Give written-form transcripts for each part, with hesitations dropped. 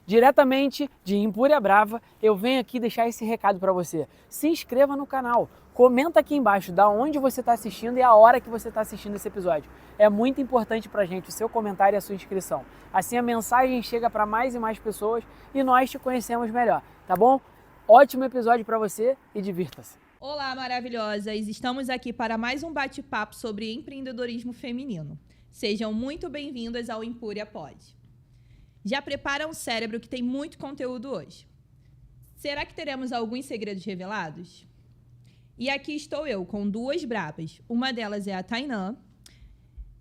Diretamente de Impúria Brava, eu venho aqui deixar esse recado para você. Se inscreva no canal, comenta aqui embaixo da onde você está assistindo e a hora que você está assistindo esse episódio. É muito importante para a gente o seu comentário e a sua inscrição. Assim a mensagem chega para mais e mais pessoas e nós te conhecemos melhor, tá bom? Ótimo episódio para você e divirta-se. Olá, maravilhosas! Estamos aqui para mais um bate-papo sobre empreendedorismo feminino. Sejam muito bem-vindas ao Impúria Pod. Já prepara um cérebro que tem muito conteúdo hoje. Será que teremos alguns segredos revelados? E aqui estou eu com duas brabas. Uma delas é a Tainã,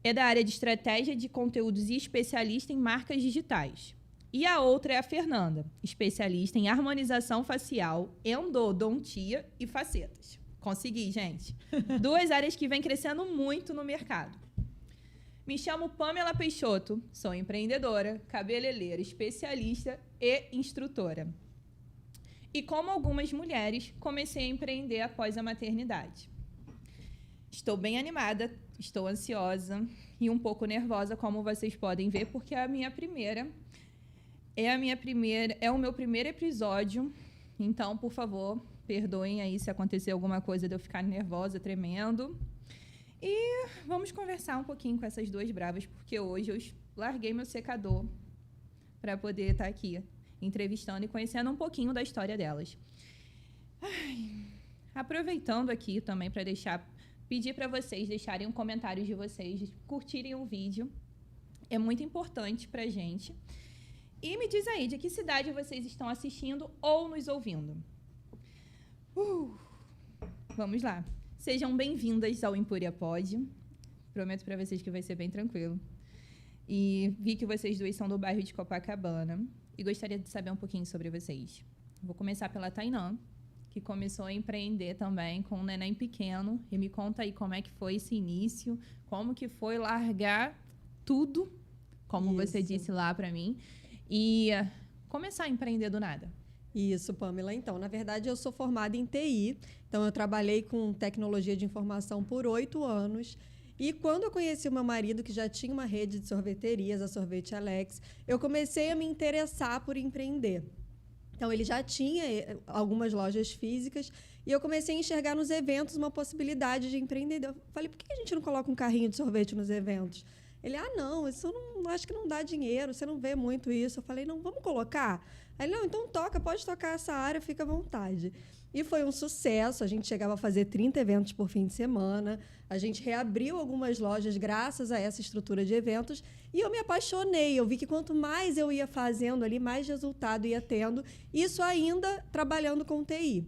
é da área de estratégia de conteúdos e especialista em marcas digitais. E a outra é a Fernanda, especialista em harmonização facial, endodontia e facetas. Consegui, gente. Duas áreas que vêm crescendo muito no mercado. Me chamo Pamela Peixoto, sou empreendedora, cabeleireira, especialista e instrutora. E como algumas mulheres, comecei a empreender após a maternidade. Estou bem animada, estou ansiosa e um pouco nervosa, como vocês podem ver, porque é o meu primeiro episódio. Então, por favor, perdoem aí se acontecer alguma coisa de eu ficar nervosa, tremendo. E vamos conversar um pouquinho com essas duas bravas, porque hoje eu larguei meu secador para poder estar aqui entrevistando e conhecendo um pouquinho da história delas. Aproveitando aqui também para pedir para vocês deixarem um comentário de vocês, curtirem o vídeo. É muito importante para a gente. E me diz aí, de que cidade vocês estão assistindo ou nos ouvindo? Vamos lá. Sejam bem-vindas ao Impúria Pod. Prometo para vocês que vai ser bem tranquilo. E vi que vocês duas são do bairro de Copacabana e gostaria de saber um pouquinho sobre vocês. Vou começar pela Tainã, que começou a empreender também com um neném pequeno. E me conta aí como é que foi esse início, como que foi largar tudo, como você disse lá para mim, e começar a empreender do nada. Isso, Pamela. Então, na verdade, eu sou formada em TI, então eu trabalhei com tecnologia de informação por 8 anos. E quando eu conheci o meu marido, que já tinha uma rede de sorveterias, a Sorvete Alex, eu comecei a me interessar por empreender. Então, ele já tinha algumas lojas físicas e eu comecei a enxergar nos eventos uma possibilidade de empreender. Eu falei, por que a gente não coloca um carrinho de sorvete nos eventos? Ele, não, isso eu não acho que não dá dinheiro, você não vê muito isso. Eu falei, não, vamos colocar? Aí ele, não, então pode tocar essa área, fica à vontade. E foi um sucesso, a gente chegava a fazer 30 eventos por fim de semana, a gente reabriu algumas lojas graças a essa estrutura de eventos e eu me apaixonei, eu vi que quanto mais eu ia fazendo ali, mais resultado ia tendo, isso ainda trabalhando com TI.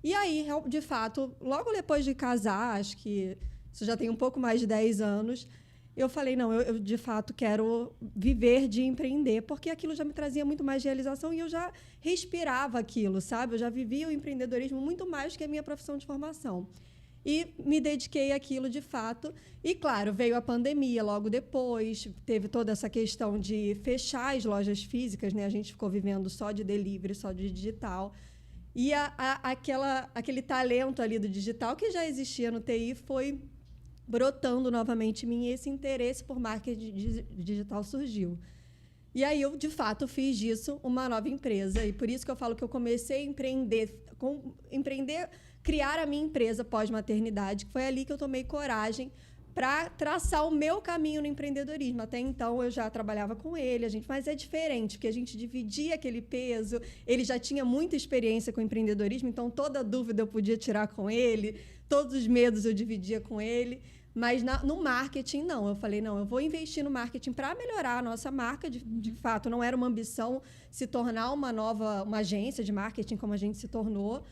E aí, de fato, logo depois de casar, acho que isso já tem um pouco mais de 10 anos, eu falei, não, eu de fato quero viver de empreender, porque aquilo já me trazia muito mais realização e eu já respirava aquilo, sabe? Eu já vivia o empreendedorismo muito mais que a minha profissão de formação. E me dediquei àquilo de fato. E, claro, veio a pandemia logo depois, teve toda essa questão de fechar as lojas físicas, né? A gente ficou vivendo só de delivery, só de digital. E aquele talento ali do digital, que já existia no TI, foi brotando novamente em mim, e esse interesse por marketing digital surgiu. E aí eu, de fato, fiz disso uma nova empresa. E por isso que eu falo que eu comecei a empreender, criar a minha empresa pós-maternidade, que foi ali que eu tomei coragem para traçar o meu caminho no empreendedorismo. Até então, eu já trabalhava com ele, mas é diferente, porque a gente dividia aquele peso, ele já tinha muita experiência com empreendedorismo, então toda dúvida eu podia tirar com ele, todos os medos eu dividia com ele. Mas no marketing, não. Eu falei, não, eu vou investir no marketing para melhorar a nossa marca. De fato, não era uma ambição se tornar uma agência de marketing como a gente se tornou.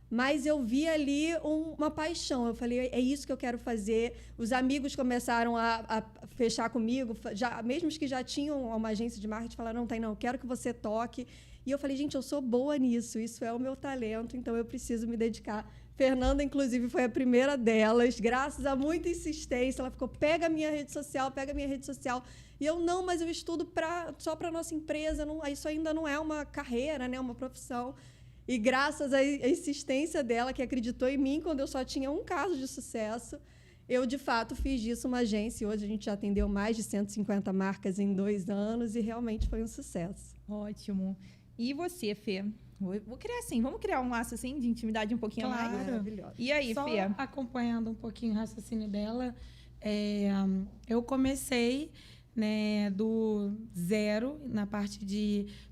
Mas eu vi ali uma paixão. Eu falei, é isso que eu quero fazer. Os amigos começaram a fechar comigo, mesmo os que já tinham uma agência de marketing, falaram, não, Tainã, eu quero que você toque. E eu falei, gente, eu sou boa nisso, isso é o meu talento, então eu preciso me dedicar. Fernanda, inclusive, foi a primeira delas, graças a muita insistência. Ela ficou, pega a minha rede social. E eu, não, mas eu estudo só para a nossa empresa, isso ainda não é uma carreira, né, uma profissão. E graças à insistência dela, que acreditou em mim quando eu só tinha um caso de sucesso, eu, de fato, fiz disso uma agência. Hoje a gente já atendeu mais de 150 marcas em 2 anos e realmente foi um sucesso. Ótimo. E você, Fê? Vou criar assim, vamos criar um laço assim de intimidade um pouquinho Claro. mais. Maravilhosa. E aí, Só Fê? acompanhando um pouquinho o raciocínio dela, eu comecei, né, do zero na parte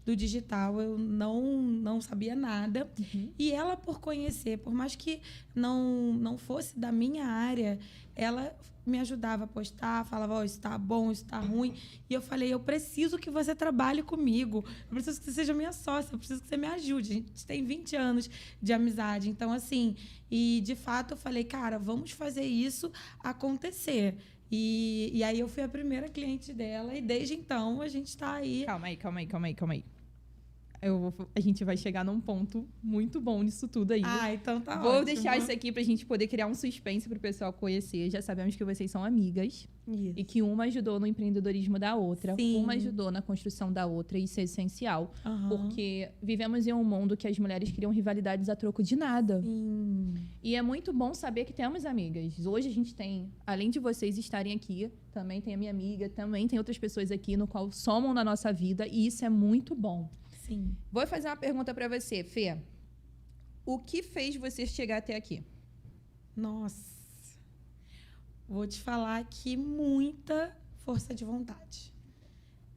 do digital. Eu não sabia nada. E ela, por conhecer, por mais que não fosse da minha área, ela me ajudava a postar, falava, ó, isso tá bom, isso tá ruim. E eu falei, eu preciso que você trabalhe comigo. Eu preciso que você seja minha sócia, eu preciso que você me ajude. A gente tem 20 anos de amizade. Então, assim, e de fato eu falei, cara, vamos fazer isso acontecer. E aí eu fui a primeira cliente dela e desde então a gente tá aí. Calma aí. A gente vai chegar num ponto muito bom nisso tudo aí. Ah, então tá Vou ótimo. deixar isso aqui pra gente poder criar um suspense pro pessoal conhecer. Já sabemos que vocês são amigas. Isso. E que uma ajudou no empreendedorismo da outra. Sim. Uma ajudou na construção da outra. E isso é essencial. Aham. Porque vivemos em um mundo que as mulheres criam rivalidades a troco de nada. Sim. E é muito bom saber que temos amigas. Hoje a gente tem, além de vocês estarem aqui, também tem a minha amiga, também tem outras pessoas aqui no qual somam na nossa vida. E isso é muito bom. Sim. Vou fazer uma pergunta pra você, Fê. O que fez você chegar até aqui? Nossa. Vou te falar que muita força de vontade.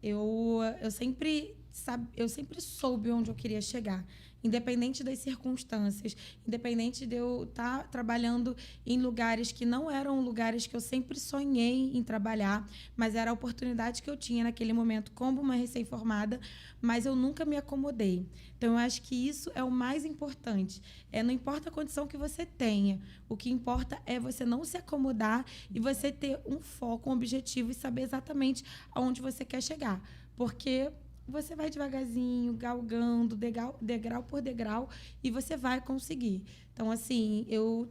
Eu sempre soube onde eu queria chegar, independente das circunstâncias, independente de eu estar trabalhando em lugares que não eram lugares que eu sempre sonhei em trabalhar, mas era a oportunidade que eu tinha naquele momento como uma recém-formada, mas eu nunca me acomodei. Então, eu acho que isso é o mais importante. Não importa a condição que você tenha, o que importa é você não se acomodar e você ter um foco, um objetivo e saber exatamente aonde você quer chegar. Porque você vai devagarzinho, galgando, degrau por degrau, e você vai conseguir. Então, assim, eu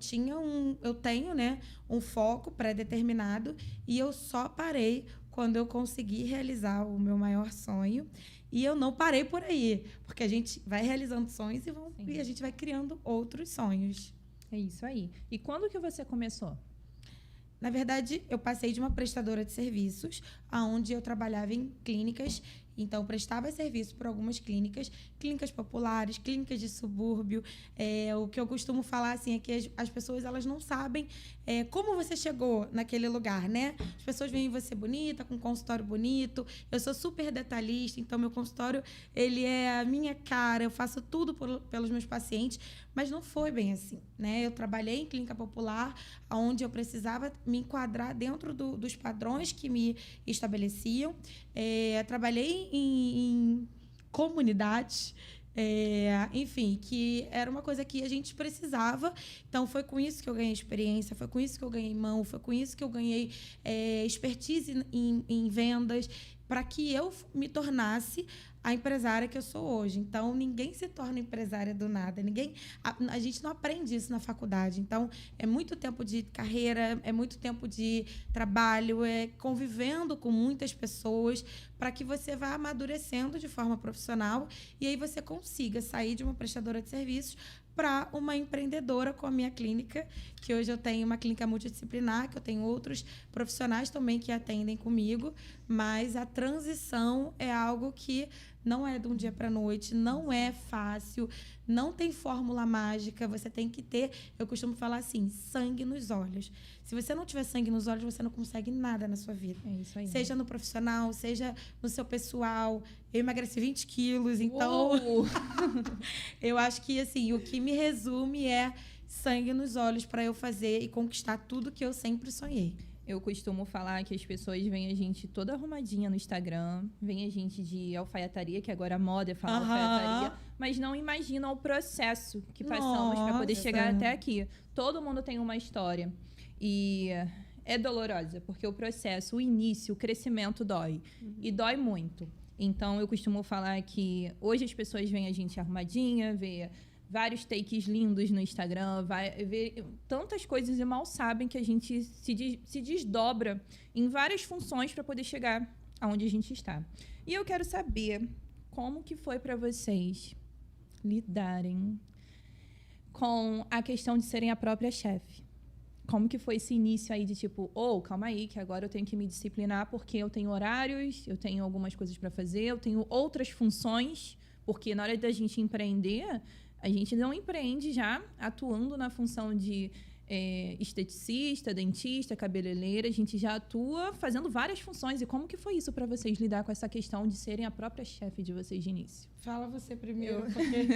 tenho, né, um foco pré-determinado e eu só parei quando eu consegui realizar o meu maior sonho. E eu não parei por aí, porque a gente vai realizando sonhos e a gente vai criando outros sonhos. É isso aí. E quando que você começou? Na verdade, eu passei de uma prestadora de serviços, onde eu trabalhava em clínicas. Então, eu prestava serviço para algumas clínicas populares, clínicas de subúrbio. O que eu costumo falar assim, é que as pessoas elas não sabem como você chegou naquele lugar, né? As pessoas veem você bonita, com um consultório bonito. Eu sou super detalhista, então meu consultório ele é a minha cara, eu faço tudo pelos meus pacientes, mas não foi bem assim, né? Eu trabalhei em clínica popular, onde eu precisava me enquadrar dentro dos padrões que me estabeleciam. Trabalhei em comunidades, enfim, que era uma coisa que a gente precisava. Então, foi com isso que eu ganhei experiência, foi com isso que eu ganhei mão, foi com isso que eu ganhei expertise em vendas, para que eu me tornasse a empresária que eu sou hoje. Então, ninguém se torna empresária do nada. A gente não aprende isso na faculdade. Então, é muito tempo de carreira, é muito tempo de trabalho, convivendo com muitas pessoas para que você vá amadurecendo de forma profissional e aí você consiga sair de uma prestadora de serviços para uma empreendedora com a minha clínica, que hoje eu tenho uma clínica multidisciplinar, que eu tenho outros profissionais também que atendem comigo, mas a transição é algo que não é de um dia para a noite, não é fácil, não tem fórmula mágica, você tem que ter, eu costumo falar assim, sangue nos olhos. Se você não tiver sangue nos olhos, você não consegue nada na sua vida. É isso aí. Seja no profissional, seja no seu pessoal. Eu emagreci 20 quilos, então eu acho que assim, o que me resume é sangue nos olhos para eu fazer e conquistar tudo que eu sempre sonhei. Eu costumo falar que as pessoas veem a gente toda arrumadinha no Instagram, veem a gente de alfaiataria, que agora a moda é falar alfaiataria, mas não imaginam o processo que passamos para poder chegar até aqui. Todo mundo tem uma história e é dolorosa, porque o processo, o início, o crescimento dói. E dói muito. Então, eu costumo falar que hoje as pessoas veem a gente arrumadinha, vê vários takes lindos no Instagram, vê tantas coisas e mal sabem que a gente se desdobra em várias funções para poder chegar aonde a gente está. E eu quero saber como que foi para vocês lidarem com a questão de serem a própria chefe. como que foi esse início aí de tipo, calma aí, que agora eu tenho que me disciplinar porque eu tenho horários, eu tenho algumas coisas para fazer, eu tenho outras funções, porque na hora da gente empreender, a gente não empreende já atuando na função de esteticista, dentista, cabeleireira, a gente já atua fazendo várias funções. E como que foi isso para vocês lidar com essa questão de serem a própria chefe de vocês de início? Fala você primeiro, porque...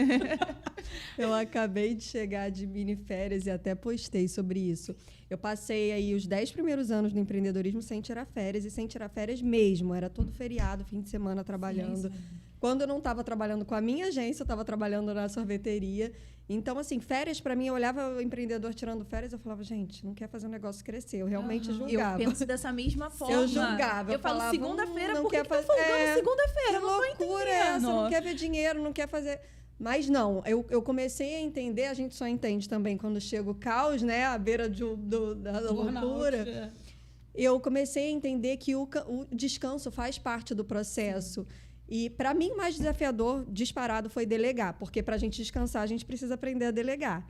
Eu acabei de chegar de mini férias e até postei sobre isso. Eu passei aí os 10 primeiros anos no empreendedorismo sem tirar férias e sem tirar férias mesmo. Era todo feriado, fim de semana trabalhando. Quando eu não estava trabalhando com a minha agência, eu estava trabalhando na sorveteria. Então, assim, férias, para mim, eu olhava o empreendedor tirando férias, eu falava, gente, não quer fazer um negócio crescer. Eu realmente julgava. Eu penso dessa mesma forma. Eu julgava. Eu falo, falava, segunda-feira, por que quer tá folgando segunda-feira? Que Eu não tô loucura é essa? entendendo. Não quer ver dinheiro, não quer fazer... Mas não, eu comecei a entender, a gente só entende também quando chega o caos, né, à beira da loucura. Eu comecei a entender que o descanso faz parte do processo. E, para mim, o mais desafiador, disparado, foi delegar. Porque, para a gente descansar, a gente precisa aprender a delegar.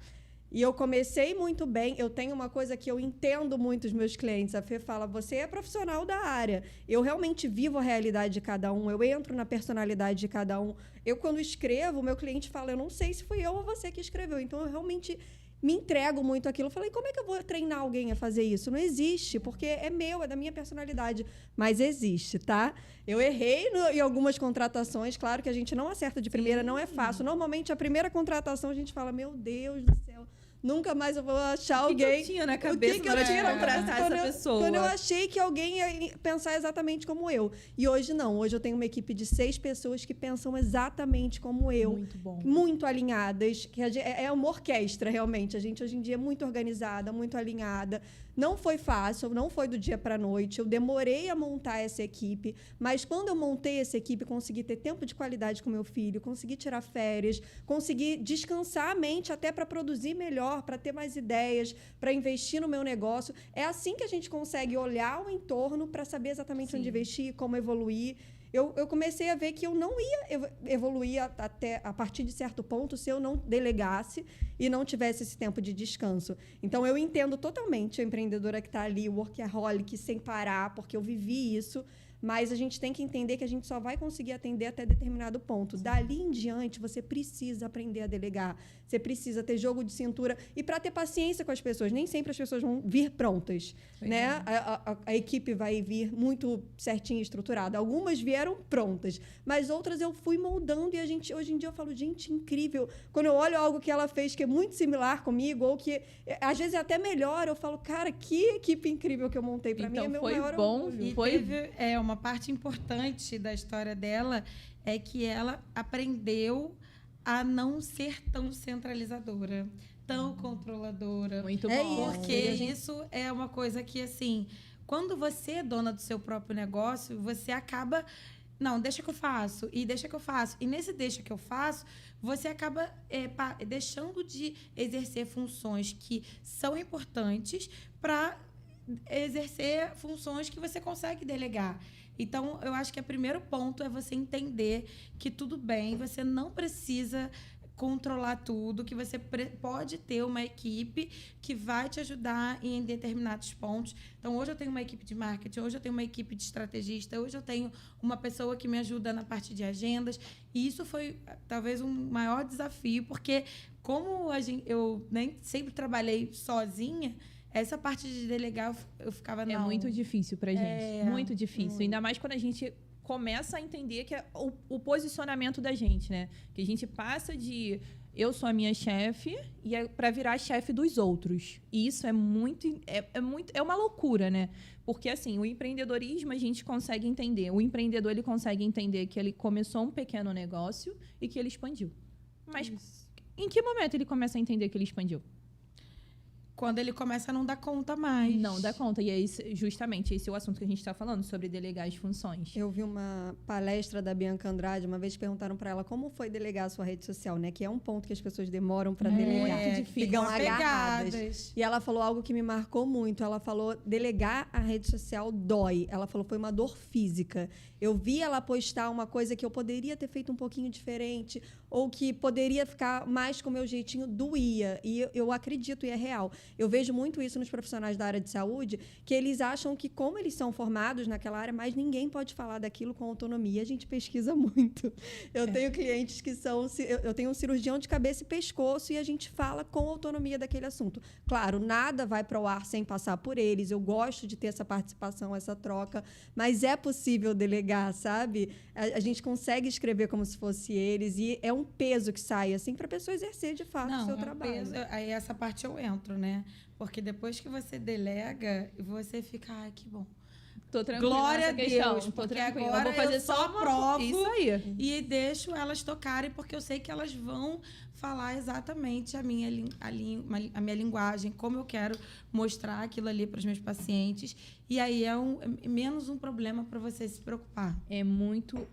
E eu comecei muito bem. Eu tenho uma coisa que eu entendo muito os meus clientes. A Fê fala, você é profissional da área. Eu realmente vivo a realidade de cada um. Eu entro na personalidade de cada um. Eu, quando escrevo, o meu cliente fala, eu não sei se fui eu ou você que escreveu. Então, eu realmente me entrego muito àquilo. Eu falei, como é que eu vou treinar alguém a fazer isso? Não existe, porque é meu, é da minha personalidade. Mas existe, tá? Eu errei em algumas contratações. Claro que a gente não acerta de primeira, não é fácil. Normalmente, a primeira contratação, a gente fala, meu Deus do céu, nunca mais eu vou achar alguém. O que eu tinha na cabeça que eu tinha para contratar essa pessoa? Quando eu achei que alguém ia pensar exatamente como eu. E hoje não. Hoje eu tenho uma equipe de 6 pessoas que pensam exatamente como eu. Muito bom. Muito alinhadas. Que é uma orquestra, realmente. A gente, hoje em dia, é muito organizada, muito alinhada. Não foi fácil, não foi do dia para a noite. Eu demorei a montar essa equipe, mas quando eu montei essa equipe, consegui ter tempo de qualidade com meu filho, consegui tirar férias, consegui descansar a mente até para produzir melhor, para ter mais ideias, para investir no meu negócio. É assim que a gente consegue olhar o entorno para saber exatamente onde investir, como evoluir. Eu comecei a ver que eu não ia evoluir até a partir de certo ponto se eu não delegasse e não tivesse esse tempo de descanso. Então, eu entendo totalmente a empreendedora que está ali, o workaholic, sem parar, porque eu vivi isso. Mas a gente tem que entender que a gente só vai conseguir atender até determinado ponto. Dali em diante, você precisa aprender a delegar. Você precisa ter jogo de cintura. E para ter paciência com as pessoas. Nem sempre as pessoas vão vir prontas. Né? A equipe vai vir muito certinha e estruturada. Algumas vieram prontas. Mas outras eu fui moldando. E hoje em dia eu falo, gente, incrível. Quando eu olho algo que ela fez que é muito similar comigo, ou que às vezes é até melhor, eu falo, cara, que equipe incrível que eu montei. Para mim é meu maior orgulho. E teve uma parte importante da história dela é que ela aprendeu a não ser tão centralizadora, tão controladora. Muito bom. Porque isso é uma coisa que, assim, quando você é dona do seu próprio negócio, você acaba... Não, deixa que eu faço. E deixa que eu faço. E nesse deixa que eu faço, você acaba deixando de exercer funções que são importantes para exercer funções que você consegue delegar. Então, eu acho que o primeiro ponto é você entender que tudo bem, você não precisa controlar tudo, que você pode ter uma equipe que vai te ajudar em determinados pontos. Então, hoje eu tenho uma equipe de marketing, hoje eu tenho uma equipe de estrategista, hoje eu tenho uma pessoa que me ajuda na parte de agendas. E isso foi, talvez, um maior desafio, porque como eu nem sempre trabalhei sozinha, essa parte de delegar eu ficava... É muito difícil pra gente. Muito difícil. Ainda mais quando a gente começa a entender que é o posicionamento da gente, né? Que a gente passa de eu sou a minha chefe e para virar chefe dos outros. E isso é uma loucura, né? Porque assim, o empreendedorismo a gente consegue entender. O empreendedor ele consegue entender que ele começou um pequeno negócio e que ele expandiu. Mas em que momento ele começa a entender que ele expandiu? Quando ele começa a não dar conta mais. Não dá conta. E é justamente esse é o assunto que a gente está falando, sobre delegar as funções. Eu vi uma palestra da Bianca Andrade, uma vez perguntaram para ela como foi delegar a sua rede social, né? Que é um ponto que as pessoas demoram para delegar. Muito difícil. Ficam agarradas. E ela falou algo que me marcou muito. Ela falou, delegar a rede social dói. Ela falou, foi uma dor física. Eu vi ela postar uma coisa que eu poderia ter feito um pouquinho diferente, ou que poderia ficar mais com o meu jeitinho, doía. E eu acredito, e é real. Eu vejo muito isso nos profissionais da área de saúde, que eles acham que, como eles são formados naquela área, mais ninguém pode falar daquilo com autonomia. A gente pesquisa muito. Eu tenho clientes que são... Eu tenho um cirurgião de cabeça e pescoço e a gente fala com autonomia daquele assunto. Claro, nada vai para o ar sem passar por eles. Eu gosto de ter essa participação, essa troca, mas é possível delegar, sabe? A gente consegue escrever como se fosse eles e é um peso que sai, assim, para a pessoa exercer de fato o seu trabalho. Peso, aí essa parte eu entro, né? Porque depois que você delega, você fica, ai, que bom. Tô tranquila Glória a nessa questão. Deus, Tô porque tranquila. agora Eu vou fazer eu só só provo isso aí. e deixo elas tocarem, porque eu sei que elas vão falar exatamente a minha linguagem, como eu quero mostrar aquilo ali para os meus pacientes. E aí é menos um problema para você se preocupar. É muito...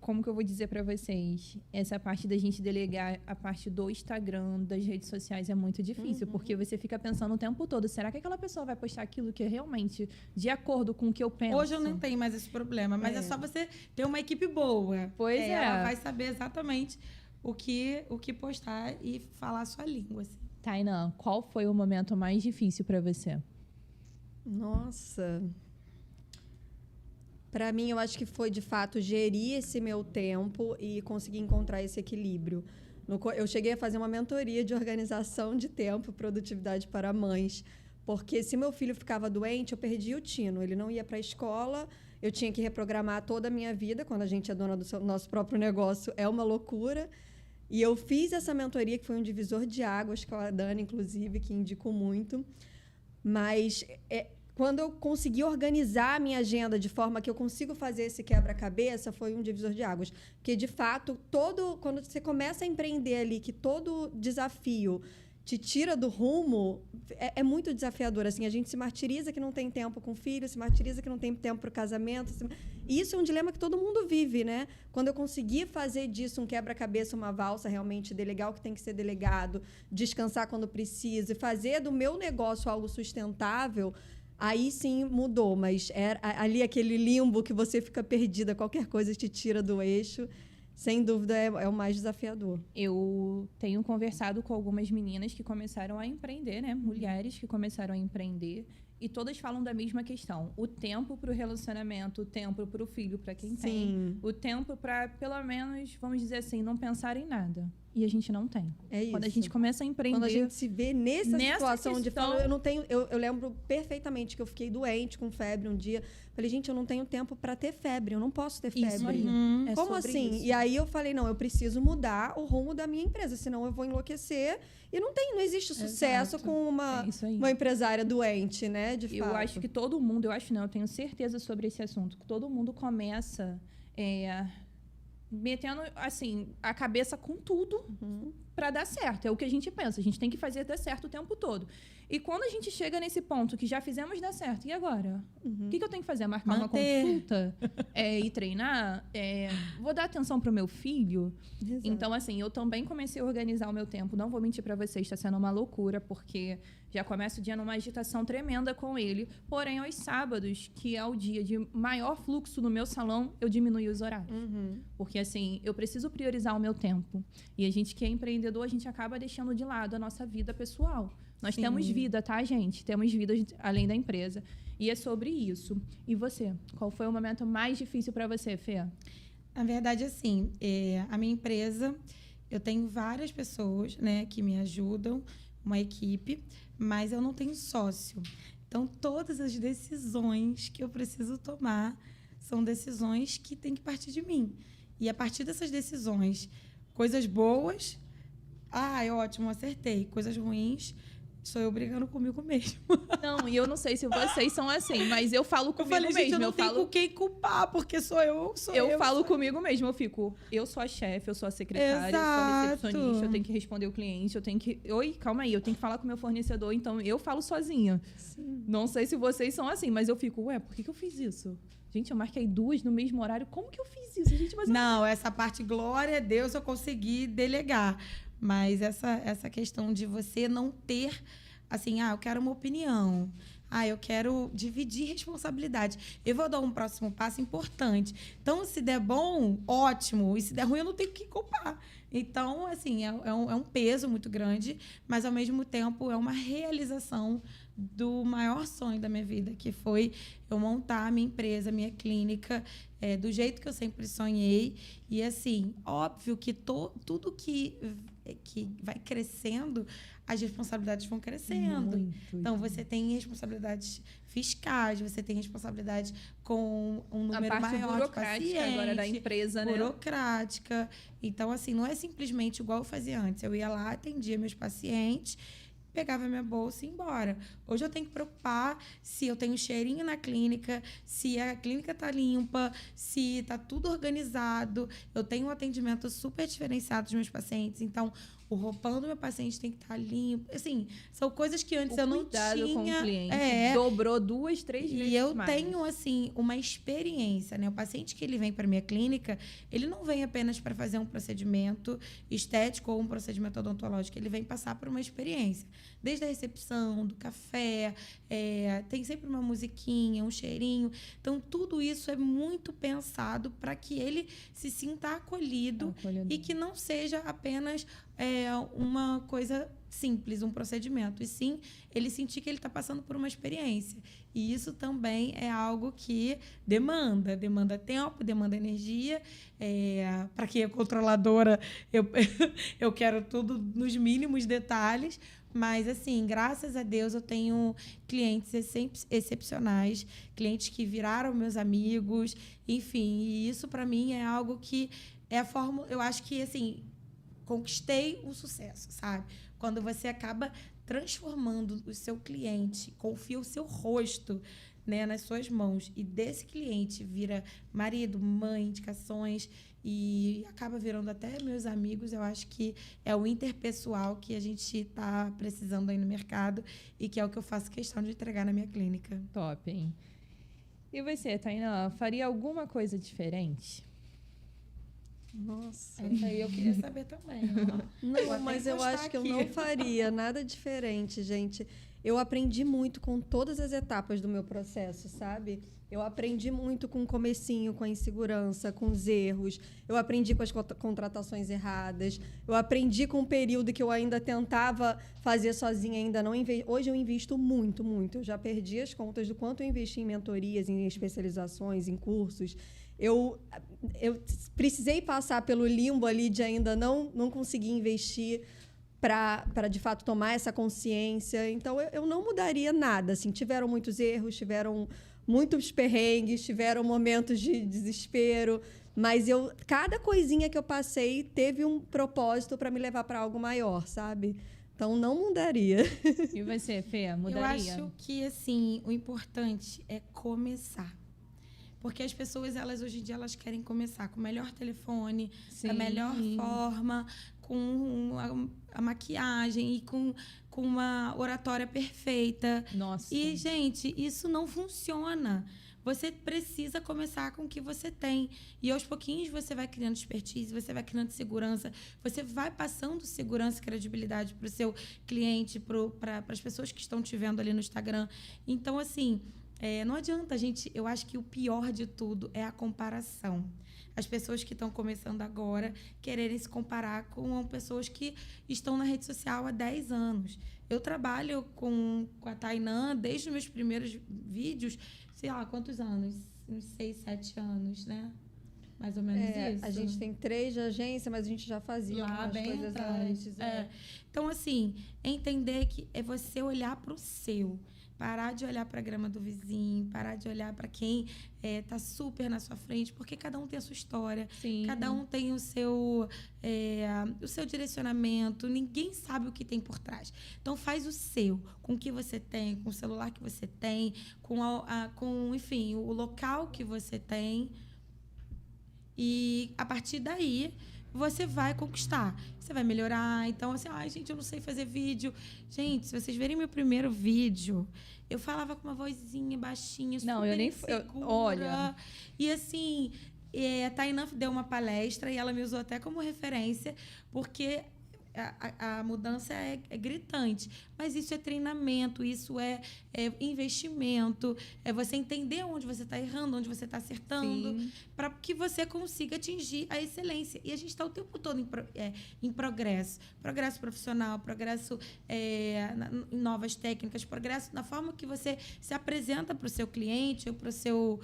como que eu vou dizer para vocês? Essa parte da gente delegar a parte do Instagram, das redes sociais, é muito difícil. Porque você fica pensando o tempo todo, será que aquela pessoa vai postar aquilo que é realmente de acordo com o que eu penso? Hoje eu não tenho mais esse problema, mas é só você ter uma equipe boa. Pois é. Ela vai saber exatamente o que postar e falar a sua língua. Assim. Tainá, qual foi o momento mais difícil para você? Nossa. Para mim, eu acho que foi, de fato, gerir esse meu tempo e conseguir encontrar esse equilíbrio. Eu cheguei a fazer uma mentoria de organização de tempo e produtividade para mães, porque se meu filho ficava doente, eu perdia o tino. Ele não ia para a escola, eu tinha que reprogramar toda a minha vida. Quando a gente é dona do nosso próprio negócio, é uma loucura. E eu fiz essa mentoria, que foi um divisor de águas, com a Dani, inclusive, que indico muito. Mas quando eu consegui organizar a minha agenda de forma que eu consigo fazer esse quebra-cabeça, foi um divisor de águas. Porque, de fato, quando você começa a empreender ali, que todo desafio te tira do rumo, é muito desafiador. Assim, a gente se martiriza que não tem tempo com o filho, se martiriza que não tem tempo para o casamento. E isso é um dilema que todo mundo vive, né? Quando eu consegui fazer disso um quebra-cabeça, uma valsa, realmente delegar o que tem que ser delegado, descansar quando precisa e fazer do meu negócio algo sustentável, aí sim mudou. Mas ali aquele limbo que você fica perdida, qualquer coisa te tira do eixo. Sem dúvida, é o mais desafiador. Eu tenho conversado com algumas meninas que começaram a empreender, né? Mulheres que começaram a empreender. E todas falam da mesma questão. O tempo para o relacionamento, o tempo para o filho, para quem tem. O tempo para, pelo menos, vamos dizer assim, não pensar em nada. E a gente não tem. É isso. Quando a gente começa a empreender... Quando a gente se vê nessa situação questão... de falar, eu não tenho... Eu lembro perfeitamente que eu fiquei doente com febre um dia. Falei, gente, eu não tenho tempo para ter febre. Eu não posso ter febre. Isso aí. Como assim? Isso. E aí eu falei, não, eu preciso mudar o rumo da minha empresa, senão eu vou enlouquecer. E não existe sucesso com uma empresária doente, né? De fato. Eu acho que todo mundo... eu tenho certeza sobre esse assunto. Que todo mundo começa... metendo, assim, a cabeça com tudo para dar certo. É o que a gente pensa. A gente tem que fazer dar certo o tempo todo. E quando a gente chega nesse ponto que já fizemos dar certo, e agora? O que eu tenho que fazer? Marcar uma consulta? Ir treinar? Vou dar atenção pro meu filho? Exato. Então, assim, eu também comecei a organizar o meu tempo. Não vou mentir para vocês, está sendo uma loucura, porque já começo o dia numa agitação tremenda com ele. Porém, aos sábados, que é o dia de maior fluxo no meu salão, eu diminuí os horários. Porque, assim, eu preciso priorizar o meu tempo. E a gente que é empreendedor, a gente acaba deixando de lado a nossa vida pessoal. Nós temos vida, tá, gente? Temos vida além da empresa. E é sobre isso. E você? Qual foi o momento mais difícil para você, Fê? Na verdade, assim, a minha empresa, eu tenho várias pessoas, né, que me ajudam, uma equipe, mas eu não tenho sócio. Então, todas as decisões que eu preciso tomar são decisões que têm que partir de mim. E a partir dessas decisões, coisas boas, ótimo, acertei. Coisas ruins, sou eu brigando comigo mesmo. Não, e eu não sei se vocês são assim, mas eu falo comigo mesmo. Gente, eu não tenho com quem culpar, porque sou eu. Eu falo comigo mesmo, eu sou a chefe, eu sou a secretária, eu sou a recepcionista, eu tenho que responder o cliente, eu tenho que... Oi, calma aí, eu tenho que falar com o meu fornecedor, então eu falo sozinha. Sim. Não sei se vocês são assim, mas eu fico, por que eu fiz isso? Gente, eu marquei 2 no mesmo horário, como que eu fiz isso? Gente, mas não, essa parte, glória a Deus, eu consegui delegar. Mas essa questão de você não ter, assim, eu quero uma opinião. Eu quero dividir responsabilidade. Eu vou dar um próximo passo importante. Então, se der bom, ótimo. E se der ruim, eu não tenho que culpar. Então, assim, é um peso muito grande, mas ao mesmo tempo é uma realização do maior sonho da minha vida, que foi eu montar a minha empresa, a minha clínica, do jeito que eu sempre sonhei. E, assim, óbvio que tudo que vai crescendo, as responsabilidades vão crescendo. Muito. Então, você tem responsabilidades fiscais, você tem responsabilidade com um A número parte maior de burocrática agora da pacientes, empresa, né? burocrática. Então, assim, não é simplesmente igual eu fazia antes. Eu ia lá, atendia meus pacientes, pegava minha bolsa e ia embora. Hoje eu tenho que preocupar se eu tenho cheirinho na clínica, se a clínica está limpa, se está tudo organizado. Eu tenho um atendimento super diferenciado dos meus pacientes. Então, o roupão do meu paciente tem que estar limpo. Assim, são coisas que antes eu não Cuidado tinha. com o cliente. É. Dobrou 2, 3 vezes E eu mais. tenho, assim, uma experiência, né? O paciente que ele vem para minha clínica, ele não vem apenas para fazer um procedimento estético ou um procedimento odontológico, ele vem passar por uma experiência. Desde a recepção, do café, tem sempre uma musiquinha, um cheirinho. Então, tudo isso é muito pensado para que ele se sinta acolhido e que não seja apenas uma coisa simples, um procedimento, e sim ele sentir que ele está passando por uma experiência. E isso também é algo que demanda tempo, demanda energia. Para quem é controladora, eu quero tudo nos mínimos detalhes, mas, assim, graças a Deus eu tenho clientes excepcionais, clientes que viraram meus amigos, enfim, e isso para mim é algo que é a fórmula, eu acho que, assim, conquistei o sucesso, sabe? Quando você acaba transformando o seu cliente, confia o seu rosto, né, nas suas mãos, e desse cliente vira marido, mãe, indicações, e acaba virando até meus amigos. Eu acho que é o interpessoal que a gente está precisando aí no mercado e que é o que eu faço questão de entregar na minha clínica. Top, hein? E você, Tainá, faria alguma coisa diferente? Nossa. Isso aí eu queria saber também. Não, mas eu acho que eu não faria nada diferente, gente. Eu aprendi muito com todas as etapas do meu processo, sabe? Eu aprendi muito com o comecinho, com a insegurança, com os erros. Eu aprendi com as contratações erradas. Eu aprendi com o período que eu ainda tentava fazer sozinha, ainda não Hoje eu invisto muito, muito. Eu já perdi as contas do quanto eu investi em mentorias, em especializações, em cursos. Eu precisei passar pelo limbo ali de ainda não conseguir investir para de fato tomar essa consciência. Então eu não mudaria nada. Assim, tiveram muitos erros, tiveram muitos perrengues, tiveram momentos de desespero, mas cada coisinha que eu passei teve um propósito para me levar para algo maior, sabe? Então não mudaria. E você, Fê, mudaria? Eu acho que, assim, o importante é começar. Porque as pessoas, hoje em dia, elas querem começar com o melhor telefone, Sim. da melhor forma, com a maquiagem e com uma oratória perfeita. Nossa. E, gente, isso não funciona. Você precisa começar com o que você tem. E, aos pouquinhos, você vai criando expertise, você vai criando segurança, você vai passando segurança e credibilidade para o seu cliente, para as pessoas que estão te vendo ali no Instagram. Então, assim... não adianta, gente. Eu acho que o pior de tudo é a comparação. As pessoas que estão começando agora quererem se comparar com pessoas que estão na rede social há 10 anos. Eu trabalho com a Tainã desde os meus primeiros vídeos, sei lá, quantos anos? Uns 6, 7 anos, né? Mais ou menos isso. A gente tem 3 de agência, mas a gente já fazia lá algumas bem coisas atrás. antes. Então, assim, entender que é você olhar para o seu. Parar de olhar para a grama do vizinho, parar de olhar para quem está super na sua frente, porque cada um tem a sua história, Sim. cada um tem o seu direcionamento, ninguém sabe o que tem por trás. Então, faz o seu, com o que você tem, com o celular que você tem, enfim, o local que você tem. E, a partir daí, você vai conquistar. Você vai melhorar. Então, assim, gente, eu não sei fazer vídeo. Gente, se vocês verem meu primeiro vídeo, eu falava com uma vozinha baixinha, super insegura. Olha. E, assim, a Tainá deu uma palestra e ela me usou até como referência, porque a mudança é gritante. Mas isso é treinamento, isso é investimento, é você entender onde você está errando, onde você está acertando, para que você consiga atingir a excelência. E a gente está o tempo todo em progresso. Progresso profissional, progresso em novas técnicas, progresso na forma que você se apresenta para o seu cliente ou para o seu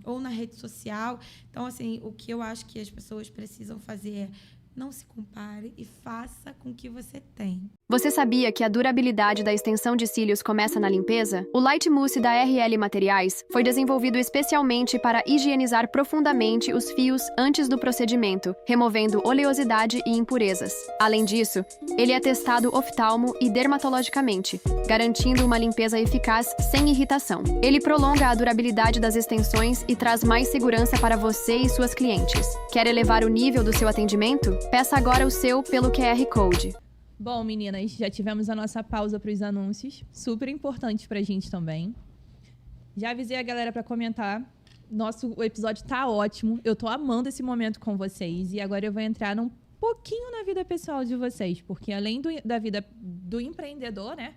ou na rede social. Então, assim, o que eu acho que as pessoas precisam fazer é não se compare e faça com o que você tem. Você sabia que a durabilidade da extensão de cílios começa na limpeza? O Light Mousse da RL Materiais foi desenvolvido especialmente para higienizar profundamente os fios antes do procedimento, removendo oleosidade e impurezas. Além disso, ele é testado oftalmo e dermatologicamente, garantindo uma limpeza eficaz sem irritação. Ele prolonga a durabilidade das extensões e traz mais segurança para você e suas clientes. Quer elevar o nível do seu atendimento? Peça agora o seu pelo QR Code. Bom, meninas, já tivemos a nossa pausa para os anúncios, super importante para a gente também. Já avisei a galera para comentar. O episódio tá ótimo, eu tô amando esse momento com vocês. E agora eu vou entrar um pouquinho na vida pessoal de vocês, porque além da vida do empreendedor, né?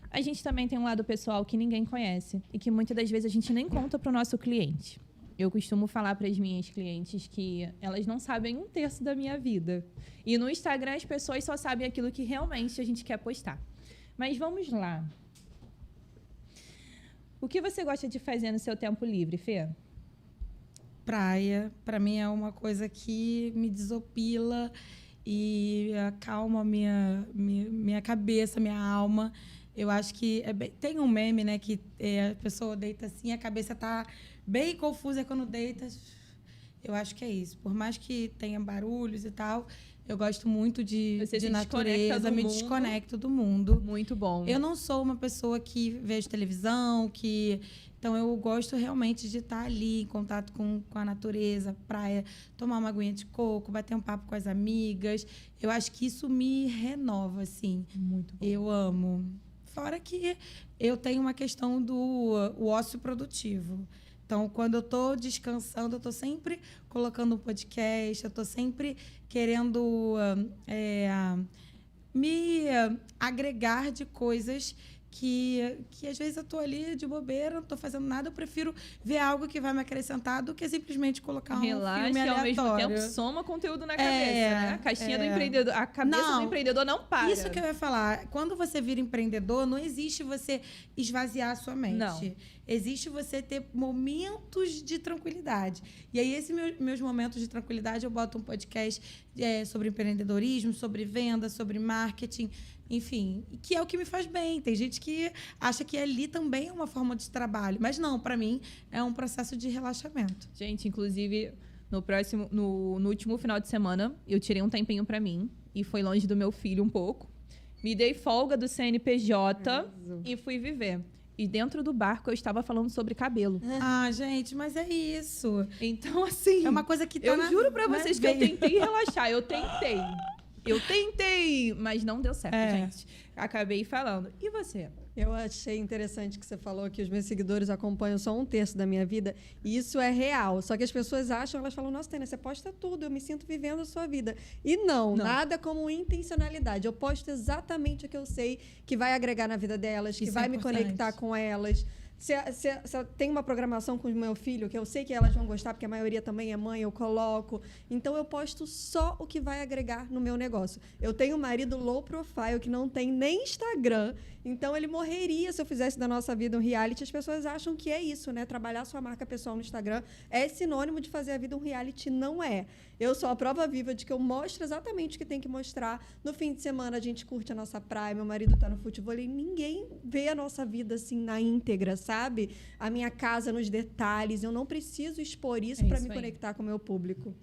A gente também tem um lado pessoal que ninguém conhece e que muitas das vezes a gente nem conta para o nosso cliente. Eu costumo falar para as minhas clientes que elas não sabem 1/3 da minha vida. E no Instagram as pessoas só sabem aquilo que realmente a gente quer postar. Mas vamos lá. O que você gosta de fazer no seu tempo livre, Fê? Praia, para mim é uma coisa que me desopila e acalma minha cabeça, minha alma. Eu acho que tem um meme, né, que a pessoa deita assim, a cabeça tá bem confusa quando deita. Eu acho que é isso. Por mais que tenha barulhos e tal, eu gosto muito de natureza, me desconecto do mundo. Muito bom. Eu não sou uma pessoa que vejo televisão, então eu gosto realmente de estar ali em contato com a natureza, praia, tomar uma aguinha de coco, bater um papo com as amigas. Eu acho que isso me renova, assim. Muito bom. Eu amo. Fora que eu tenho uma questão do ócio produtivo. Então, quando eu estou descansando, eu estou sempre colocando um podcast, eu estou sempre querendo me agregar de coisas que às vezes eu estou ali de bobeira, não estou fazendo nada, eu prefiro ver algo que vai me acrescentar do que simplesmente colocar um filme aleatório. E ao mesmo tempo soma conteúdo na cabeça, né? A caixinha do empreendedor, a cabeça do empreendedor não para. Isso que eu ia falar. Quando você vira empreendedor, não existe você esvaziar a sua mente. Não. Existe você ter momentos de tranquilidade. E aí, esses meus momentos de tranquilidade, eu boto um podcast sobre empreendedorismo, sobre venda, sobre marketing, enfim, que é o que me faz bem. Tem gente que acha que ali também é uma forma de trabalho, mas não, para mim é um processo de relaxamento. Gente, inclusive, no último final de semana, eu tirei um tempinho para mim e foi longe do meu filho um pouco. Me dei folga do CNPJ e fui viver. E dentro do barco eu estava falando sobre cabelo. Ah, gente, mas é isso. Então, assim... É uma coisa que tá eu juro pra vocês que eu tentei relaxar. Eu tentei, mas não deu certo, gente. Acabei falando. E você? Eu achei interessante que você falou que os meus seguidores acompanham só 1/3 da minha vida. E isso é real. Só que as pessoas acham, elas falam, nossa, Tânia, você posta tudo, eu me sinto vivendo a sua vida. E não, nada como intencionalidade. Eu posto exatamente o que eu sei que vai agregar na vida delas, que vai me conectar com elas. Se tem uma programação com o meu filho, que eu sei que elas vão gostar, porque a maioria também é mãe, eu coloco. Então, eu posto só o que vai agregar no meu negócio. Eu tenho um marido low profile, que não tem nem Instagram. Então, ele morreria se eu fizesse da nossa vida um reality. As pessoas acham que é isso, né? Trabalhar sua marca pessoal no Instagram é sinônimo de fazer a vida um reality. Não é. Eu sou a prova viva de que eu mostro exatamente o que tem que mostrar. No fim de semana, a gente curte a nossa praia, meu marido tá no futebol e ninguém vê a nossa vida assim na íntegra, sabe? A minha casa nos detalhes. Eu não preciso expor isso para me conectar com o meu público.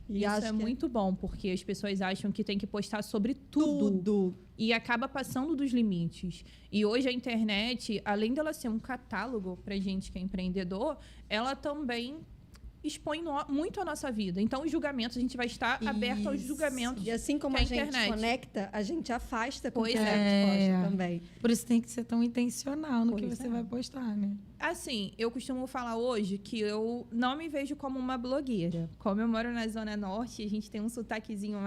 E isso é muito bom, porque as pessoas acham que tem que postar sobre tudo. E acaba passando dos limites. E hoje a internet, além dela ser um catálogo pra gente que é empreendedor, ela também expõe muito a nossa vida. Então, os julgamentos, a gente vai estar aberto aos julgamentos. E assim como que a gente internet conecta, a gente afasta com o Pois que a é. gente posta também. Por isso tem que ser tão intencional no que Pois você é. vai postar, né? Assim, eu costumo falar hoje que eu não me vejo como uma blogueira. Como eu moro na Zona Norte, a gente tem um sotaquezinho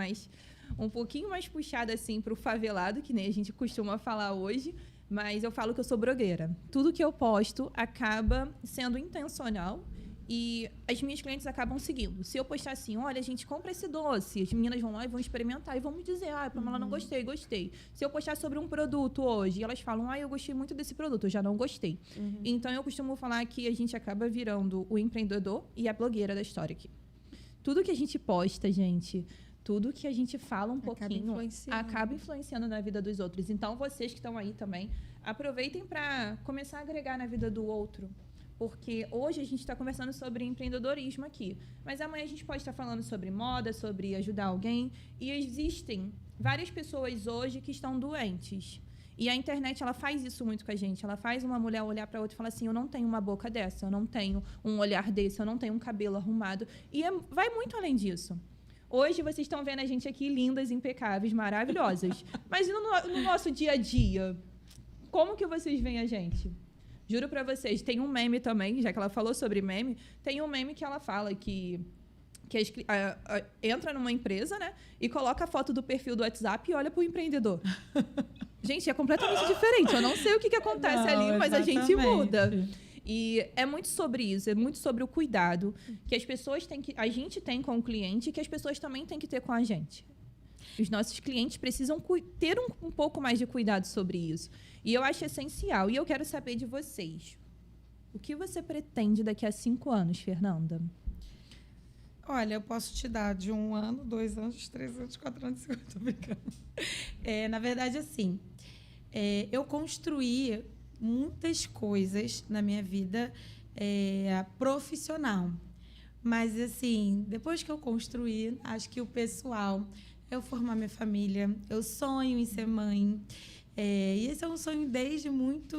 um pouquinho mais puxado assim pro favelado, que nem a gente costuma falar hoje, mas eu falo que eu sou blogueira. Tudo que eu posto acaba sendo intencional e as minhas clientes acabam seguindo. Se eu postar assim, olha, a gente compra esse doce, as meninas vão lá e vão experimentar e vão me dizer, Pamela, não gostei, gostei. Se eu postar sobre um produto hoje, elas falam, eu gostei muito desse produto, eu já não gostei. Então, eu costumo falar que a gente acaba virando o empreendedor e a blogueira da história aqui. Tudo que a gente posta, gente, tudo que a gente fala pouquinho, acaba influenciando na vida dos outros. Então, vocês que estão aí também, aproveitem para começar a agregar na vida do outro. Porque hoje a gente está conversando sobre empreendedorismo aqui. Mas amanhã a gente pode estar falando sobre moda, sobre ajudar alguém. E existem várias pessoas hoje que estão doentes. E a internet, ela faz isso muito com a gente. Ela faz uma mulher olhar para outra e falar assim, eu não tenho uma boca dessa, eu não tenho um olhar desse, eu não tenho um cabelo arrumado. E vai muito além disso. Hoje vocês estão vendo a gente aqui lindas, impecáveis, maravilhosas. Mas e no nosso dia a dia? Como que vocês veem a gente? Juro pra vocês, tem um meme também, já que ela falou sobre meme, tem um meme que ela fala que entra numa empresa, né? E coloca a foto do perfil do WhatsApp e olha pro empreendedor. Gente, é completamente diferente. Eu não sei o que acontece ali, mas a gente muda. E é muito sobre isso, é muito sobre o cuidado que as pessoas a gente tem com o cliente e que as pessoas também têm que ter com a gente. Os nossos clientes precisam ter um pouco mais de cuidado sobre isso. E eu acho essencial. E eu quero saber de vocês. O que você pretende daqui a 5 anos, Fernanda? Olha, eu posso te dar de 1 ano, 2 anos, 3 anos, 4 anos, 5 anos, tô brincando. Na verdade, assim, eu construí muitas coisas na minha vida profissional. Mas, assim, depois que eu construí, acho que o pessoal, eu formar minha família, eu sonho em ser mãe. E esse é um sonho desde muito,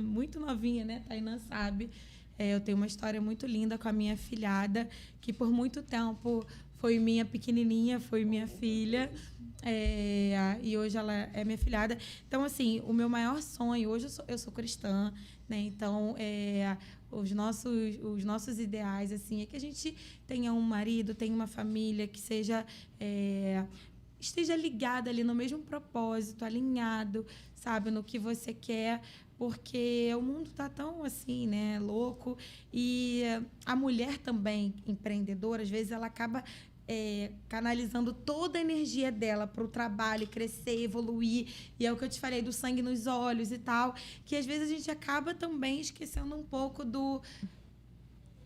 muito novinha, né? Tainá sabe. Eu tenho uma história muito linda com a minha filhada, que por muito tempo foi minha pequenininha, foi minha filha. E hoje ela é minha filhada. Então, assim, o meu maior sonho... Hoje eu sou cristã, né? Então, os nossos ideais, assim, é que a gente tenha um marido, tenha uma família que esteja ligada ali no mesmo propósito, alinhado, sabe, no que você quer, porque o mundo está tão assim, né, louco. E a mulher também, empreendedora, às vezes ela acaba canalizando toda a energia dela para o trabalho, crescer, evoluir. E é o que eu te falei, do sangue nos olhos e tal, que às vezes a gente acaba também esquecendo um pouco do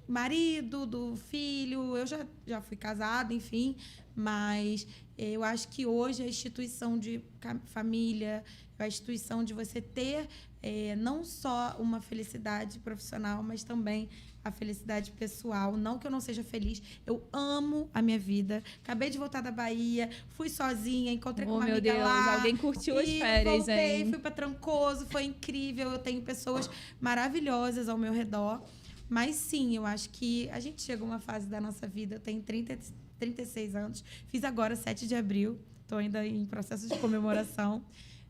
marido, do filho. Eu já fui casada, enfim, mas eu acho que hoje a instituição de família, a instituição de você ter não só uma felicidade profissional, mas também a felicidade pessoal. Não que eu não seja feliz, eu amo a minha vida. Acabei de voltar da Bahia, fui sozinha, encontrei com uma amiga meu Deus, lá. alguém curtiu as férias, voltei, hein? fui para Trancoso, foi incrível. Eu tenho pessoas maravilhosas ao meu redor. Mas sim, eu acho que a gente chega a uma fase da nossa vida. Eu tenho 36 anos, fiz agora 7 de abril, estou ainda em processo de comemoração.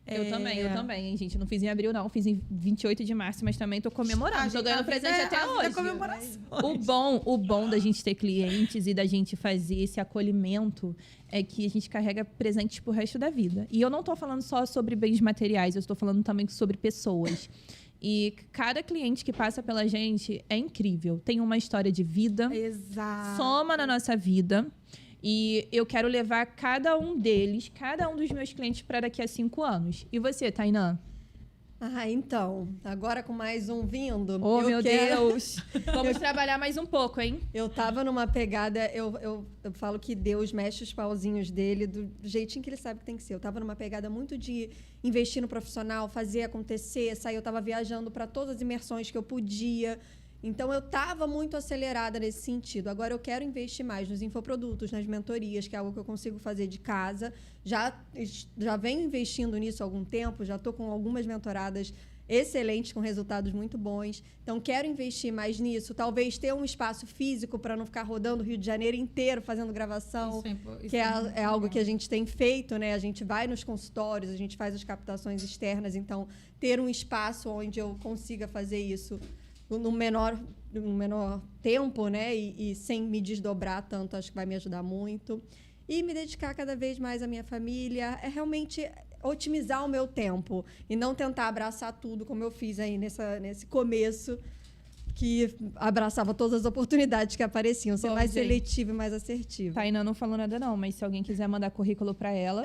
Eu também, gente. Não fiz em abril, não. Fiz em 28 de março, mas também tô comemorando. Tô ganhando presente até hoje. O bom da gente ter clientes e da gente fazer esse acolhimento é que a gente carrega presentes pro resto da vida. E eu não tô falando só sobre bens materiais, eu estou falando também sobre pessoas. E cada cliente que passa pela gente é incrível. Tem uma história de vida. Exato. Soma na nossa vida. E eu quero levar cada um deles, cada um dos meus clientes, para daqui a 5 anos. E você, Tainá? Então, agora com mais um vindo. Oh, meu Deus! Vamos trabalhar mais um pouco, hein? Eu tava numa pegada, eu falo que Deus mexe os pauzinhos dele do jeitinho que ele sabe que tem que ser. Eu tava numa pegada muito de investir no profissional, fazer acontecer, sair. Eu tava viajando para todas as imersões que eu podia. Então, eu estava muito acelerada nesse sentido. Agora, eu quero investir mais nos infoprodutos, nas mentorias, que é algo que eu consigo fazer de casa. Já venho investindo nisso há algum tempo, já estou com algumas mentoradas excelentes, com resultados muito bons. Então, quero investir mais nisso. Talvez ter um espaço físico para não ficar rodando o Rio de Janeiro inteiro fazendo gravação, que é algo que a gente tem feito, né? A gente vai nos consultórios, a gente faz as captações externas. Então, ter um espaço onde eu consiga fazer isso no menor tempo, né? E sem me desdobrar tanto, acho que vai me ajudar muito. E me dedicar cada vez mais à minha família. É realmente otimizar o meu tempo e não tentar abraçar tudo, como eu fiz aí nesse começo, que abraçava todas as oportunidades que apareciam, ser mais seletiva e mais assertiva. Tainá não falou nada não, mas se alguém quiser mandar currículo para ela,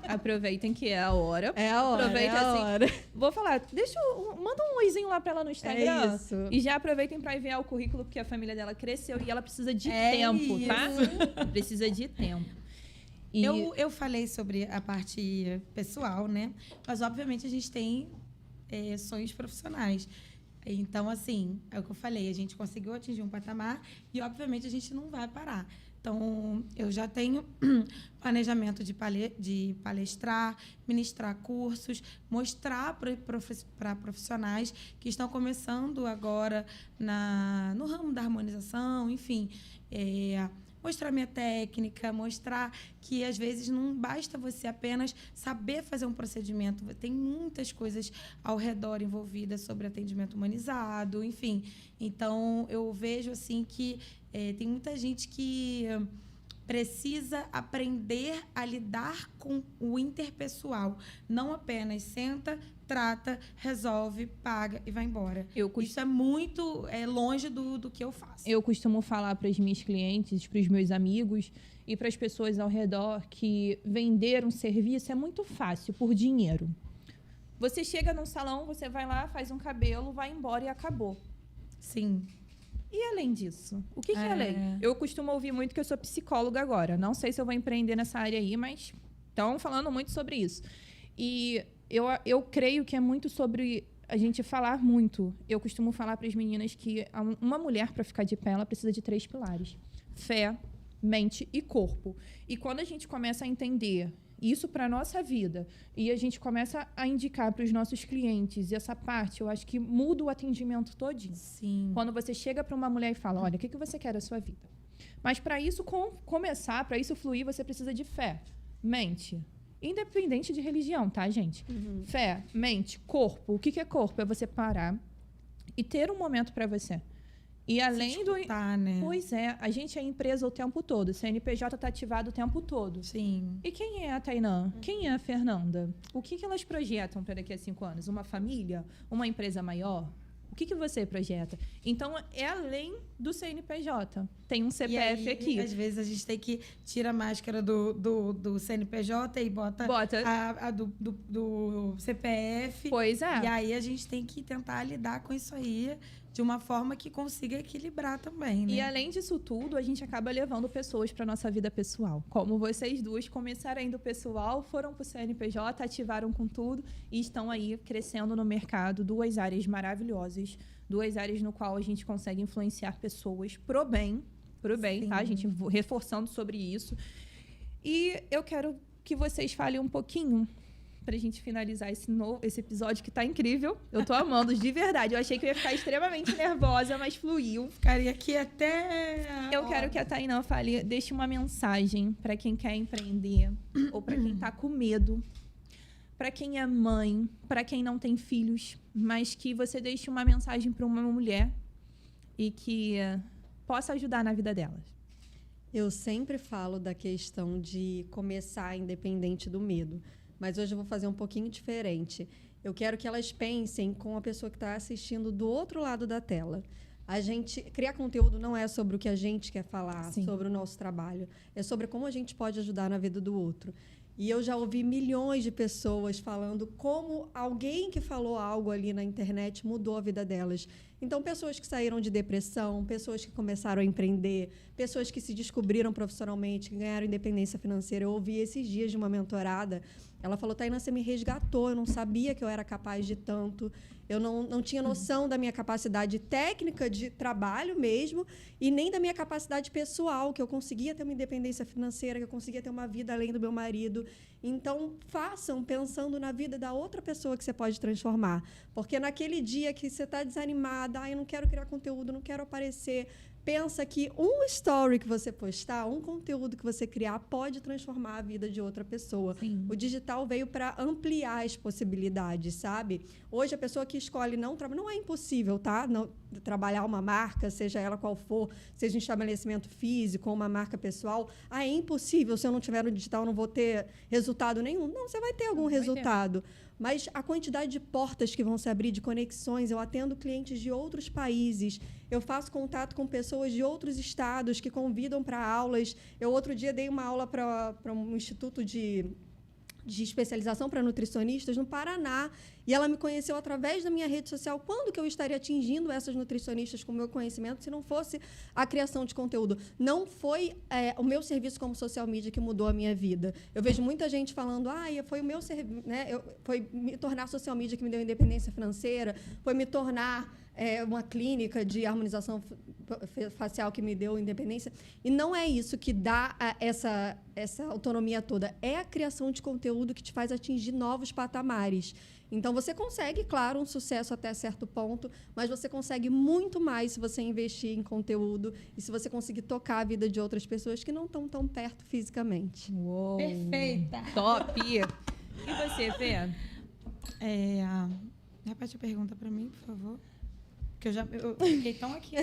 aproveitem que é a hora. É a hora, aproveitem, é a hora. Vou falar, manda um oizinho lá para ela no Instagram. É isso. E já aproveitem para enviar o currículo, porque a família dela cresceu e ela precisa de tempo, isso. tá? Precisa de tempo. E Eu falei sobre a parte pessoal, né? Mas, obviamente, a gente tem sonhos profissionais. Então, assim, é o que eu falei, a gente conseguiu atingir um patamar e, obviamente, a gente não vai parar. Então, eu já tenho planejamento de palestrar, ministrar cursos, mostrar para profissionais que estão começando agora no ramo da harmonização, enfim, mostrar minha técnica, mostrar que, às vezes, não basta você apenas saber fazer um procedimento. Tem muitas coisas ao redor envolvidas sobre atendimento humanizado, enfim. Então, eu vejo assim que tem muita gente que precisa aprender a lidar com o interpessoal. Não apenas senta, trata, resolve, paga e vai embora. Isso é muito longe do que eu faço. Eu costumo falar para os meus clientes, para os meus amigos e para as pessoas ao redor que vender um serviço é muito fácil, por dinheiro. Você chega num salão, você vai lá, faz um cabelo, vai embora e acabou. Sim. E além disso? O que é além? Eu costumo ouvir muito que eu sou psicóloga agora. Não sei se eu vou empreender nessa área aí, mas estão falando muito sobre isso. E eu creio que é muito sobre a gente falar muito. Eu costumo falar para as meninas que uma mulher, para ficar de pé, ela precisa de 3 pilares. Fé, mente e corpo. E quando a gente começa a entender isso para a nossa vida e a gente começa a indicar para os nossos clientes essa parte, eu acho que muda o atendimento todinho. Sim. Quando você chega para uma mulher e fala, olha, o que você quer da sua vida? Mas para isso começar, para isso fluir, você precisa de fé, mente. Independente de religião, tá, gente? Uhum. Fé, mente, corpo. O que é corpo? É você parar e ter um momento para você. E além do... né? Pois é, a gente é empresa o tempo todo. O CNPJ está ativado o tempo todo. Sim. E quem é a Tainã? Quem é a Fernanda? O que elas projetam para daqui a 5 anos? Uma família? Uma empresa maior? O que você projeta? Então, é além do CNPJ. Tem um CPF aqui. Às vezes, a gente tem que tirar a máscara do CNPJ e bota. A do CPF. Pois é. E aí, a gente tem que tentar lidar com isso aí de uma forma que consiga equilibrar também, né? E, além disso tudo, a gente acaba levando pessoas para nossa vida pessoal. Como vocês duas começaram do pessoal, foram para o CNPJ, ativaram com tudo e estão aí crescendo no mercado. 2 áreas maravilhosas. 2 áreas no qual a gente consegue influenciar pessoas pro bem, tá? A gente reforçando sobre isso. E eu quero que vocês falem um pouquinho pra gente finalizar esse episódio que tá incrível. Eu tô amando, de verdade. Eu achei que eu ia ficar extremamente nervosa, mas fluiu. Ficaria aqui até... Eu quero que a Tainã fale, deixe uma mensagem pra quem quer empreender ou pra quem tá com medo, pra quem é mãe, pra quem não tem filhos, mas que você deixe uma mensagem pra uma mulher e que possa ajudar na vida delas. Eu sempre falo da questão de começar independente do medo. Mas hoje eu vou fazer um pouquinho diferente. Eu quero que elas pensem com a pessoa que está assistindo do outro lado da tela. Criar conteúdo não é sobre o que a gente quer falar, Sim. sobre o nosso trabalho. É sobre como a gente pode ajudar na vida do outro. E eu já ouvi milhões de pessoas falando como alguém que falou algo ali na internet mudou a vida delas. Então, pessoas que saíram de depressão, pessoas que começaram a empreender, pessoas que se descobriram profissionalmente, que ganharam independência financeira. Eu ouvi esses dias de uma mentorada, ela falou, Tainá, você me resgatou, eu não sabia que eu era capaz de tanto, eu não tinha noção da minha capacidade técnica de trabalho mesmo e nem da minha capacidade pessoal, que eu conseguia ter uma independência financeira, que eu conseguia ter uma vida além do meu marido. Então, façam pensando na vida da outra pessoa que você pode transformar. Porque naquele dia que você está desanimada, eu não quero criar conteúdo, não quero aparecer, pensa que um story que você postar, um conteúdo que você criar, pode transformar a vida de outra pessoa. Sim. O digital veio para ampliar as possibilidades, sabe? Hoje, a pessoa que escolhe não trabalhar, não é impossível, tá? Não, trabalhar uma marca, seja ela qual for, seja um estabelecimento físico ou uma marca pessoal. É impossível, se eu não tiver no digital, eu não vou ter resultado nenhum. Não, você vai ter algum resultado. Mas a quantidade de portas que vão se abrir, de conexões, eu atendo clientes de outros países, eu faço contato com pessoas de outros estados que convidam para aulas. Eu, outro dia, dei uma aula para um instituto de especialização para nutricionistas no Paraná, e ela me conheceu através da minha rede social. Quando que eu estaria atingindo essas nutricionistas com o meu conhecimento se não fosse a criação de conteúdo? Não foi o meu serviço como social media que mudou a minha vida. Eu vejo muita gente falando, foi o meu serviço, né? Foi me tornar social media que me deu independência financeira, foi me tornar uma clínica de harmonização facial que me deu independência. E não é isso que dá essa autonomia toda. É a criação de conteúdo que te faz atingir novos patamares. Então, você consegue, claro, um sucesso até certo ponto, mas você consegue muito mais se você investir em conteúdo e se você conseguir tocar a vida de outras pessoas que não estão tão perto fisicamente. Uou. Perfeita. Top! E você, Fê? Repete a pergunta para mim, por favor. Porque eu fiquei tão aqui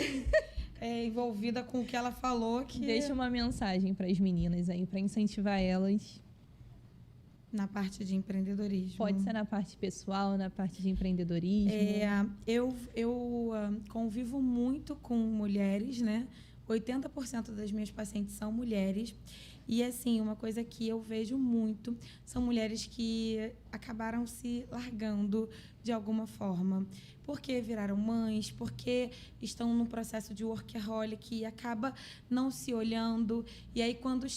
envolvida com o que ela falou que... Deixa uma mensagem para as meninas aí, para incentivar elas. Na parte de empreendedorismo. Pode ser na parte pessoal, na parte de empreendedorismo. Eu convivo muito com mulheres, né? 80% das minhas pacientes são mulheres. E, assim, uma coisa que eu vejo muito são mulheres que acabaram se largando de alguma forma. Porque viraram mães, porque estão num processo de workaholic e acaba não se olhando. E aí, quando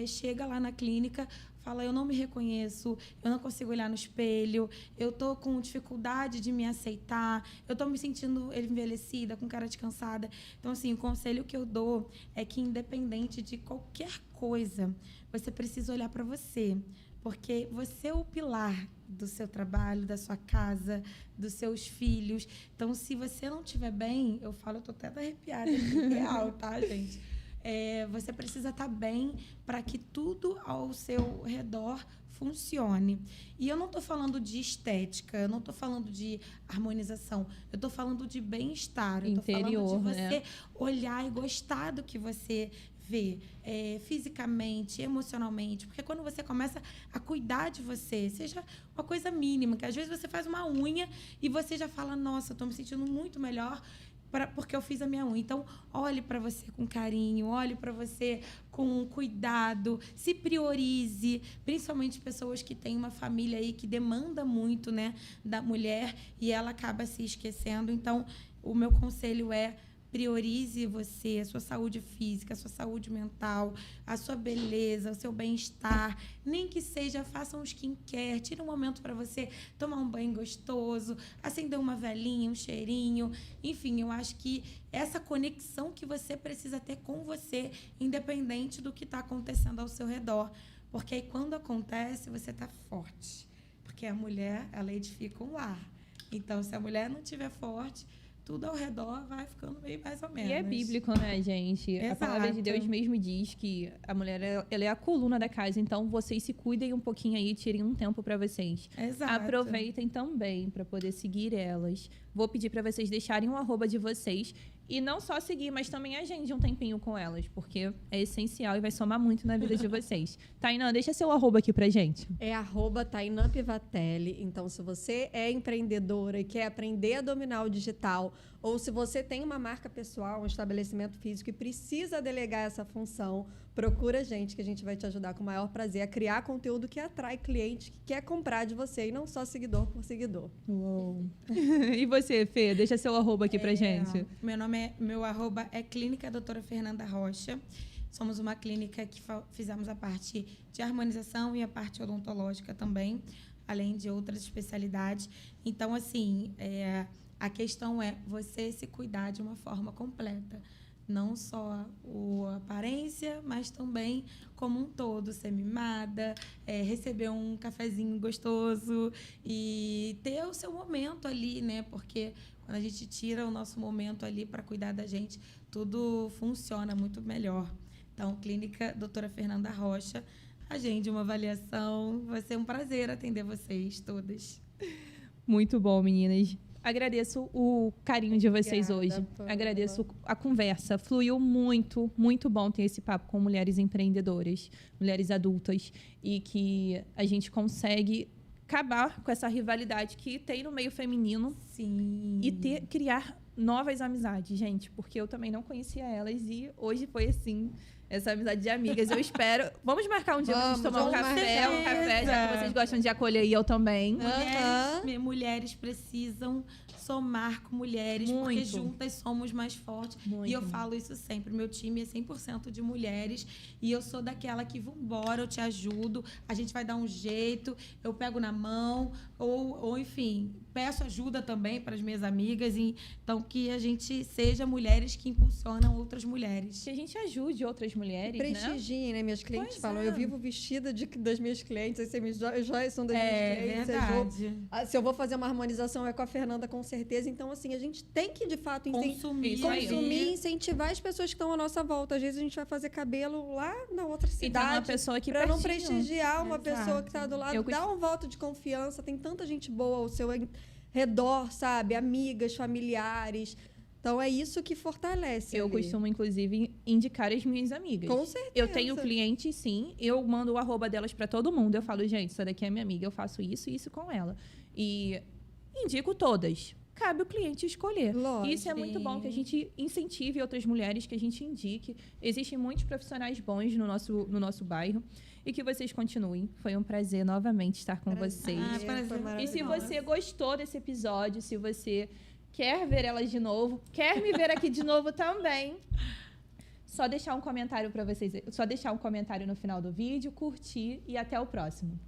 chega lá na clínica, fala, eu não me reconheço, eu não consigo olhar no espelho, eu tô com dificuldade de me aceitar, eu tô me sentindo envelhecida, com cara de cansada. Então, assim, o conselho que eu dou é que, independente de qualquer coisa, você precisa olhar para você, porque você é o pilar do seu trabalho, da sua casa, dos seus filhos. Então, se você não estiver bem, eu tô até arrepiada, é real, tá, gente? Você precisa estar bem para que tudo ao seu redor funcione. E eu não estou falando de estética, eu não estou falando de harmonização, eu estou falando de bem-estar. Eu estou falando de você olhar e gostar do que você vê, fisicamente, emocionalmente. Porque quando você começa a cuidar de você, seja uma coisa mínima, que às vezes você faz uma unha e você já fala, nossa, eu estou me sentindo muito melhor porque eu fiz a minha unha. Então, olhe para você com carinho, olhe para você com cuidado, se priorize, principalmente pessoas que têm uma família aí que demanda muito, né, da mulher e ela acaba se esquecendo. Então, o meu conselho é: priorize você, a sua saúde física, a sua saúde mental, a sua beleza, o seu bem-estar. Nem que seja, faça um skincare, tira um momento para você tomar um banho gostoso, acender uma velinha, um cheirinho. Enfim, eu acho que essa conexão que você precisa ter com você, independente do que está acontecendo ao seu redor. Porque aí, quando acontece, você está forte. Porque a mulher, ela edifica um lar. Então, se a mulher não estiver forte, tudo ao redor vai ficando meio mais ou menos. E é bíblico, né, gente? Exato. A palavra de Deus mesmo diz que a mulher, ela é a coluna da casa. Então, vocês se cuidem um pouquinho aí, tirem um tempo para vocês. Exato. Aproveitem também para poder seguir elas. Vou pedir para vocês deixarem o @, de vocês. E não só seguir, mas também agende um tempinho com elas, porque é essencial e vai somar muito na vida de vocês. Tainá, deixa seu @ aqui pra gente. É @Tainá Pivatelli. Então, se você é empreendedora e quer aprender a dominar o digital, ou se você tem uma marca pessoal, um estabelecimento físico e precisa delegar essa função, procura a gente, que a gente vai te ajudar com o maior prazer a criar conteúdo que atrai cliente que quer comprar de você e não só seguidor por seguidor. Uou. E você, Fê? Deixa seu arroba aqui pra gente. Meu arroba é Clínica Doutora Fernanda Rocha. Somos uma clínica que fizemos a parte de harmonização e a parte odontológica também, além de outras especialidades. Então, assim, a questão é você se cuidar de uma forma completa. Não só a aparência, mas também como um todo, ser mimada, receber um cafezinho gostoso e ter o seu momento ali, né? Porque quando a gente tira o nosso momento ali para cuidar da gente, tudo funciona muito melhor. Então, Clínica Doutora Fernanda Rocha, agende uma avaliação. Vai ser um prazer atender vocês todas. Muito bom, meninas. Agradeço o carinho de vocês hoje. Pamela. Agradeço a conversa. Fluiu muito, muito bom ter esse papo com mulheres empreendedoras, mulheres adultas, e que a gente consegue acabar com essa rivalidade que tem no meio feminino. Sim. E criar novas amizades, gente, porque eu também não conhecia elas e hoje foi assim, essa amizade de amigas. Eu espero. Vamos marcar um dia pra gente tomar um café, já que vocês gostam de acolher e eu também. Mulheres precisam somar com mulheres, Muito. porque juntas somos mais fortes. Muito. E eu falo isso sempre. Meu time é 100% de mulheres e eu sou daquela que, vambora, eu te ajudo, a gente vai dar um jeito, eu pego na mão, ou enfim, peço ajuda também para as minhas amigas. Então, que a gente seja mulheres que impulsionam outras mulheres. Que a gente ajude outras mulheres, Prestigiem, né? Minhas clientes Pois falam, é. eu vivo vestida das minhas clientes, as joias são das minhas clientes. Verdade. Se eu vou fazer uma harmonização é com a Fernanda, com certeza. Então, assim, a gente tem que, de fato, Consumir. consumir, incentivar as pessoas que estão à nossa volta. Às vezes a gente vai fazer cabelo lá na outra E tá uma cidade. pessoa aqui Para não pertinho. prestigiar uma Exato. pessoa que está do lado. Eu Dá um voto de confiança. Tem tanta gente boa ao seu redor, sabe? Amigas, familiares. Então, é isso que fortalece. Eu ali. costumo, inclusive, indicar as minhas amigas. Com certeza. Eu tenho clientes, sim. Eu mando o arroba delas para todo mundo. Eu falo, gente, essa daqui é minha amiga. Eu faço isso e isso com ela. E indico todas. Cabe o cliente escolher. Lógico. Isso é muito bom, que a gente incentive outras mulheres, que a gente indique. Existem muitos profissionais bons no nosso bairro. E que vocês continuem. Foi um prazer novamente estar com vocês. prazer. Foi E maravilhoso. se você gostou desse episódio, se você quer ver elas de novo, quer me ver aqui de novo também, só deixar um comentário para vocês, só deixar um comentário no final do vídeo, curtir e até o próximo.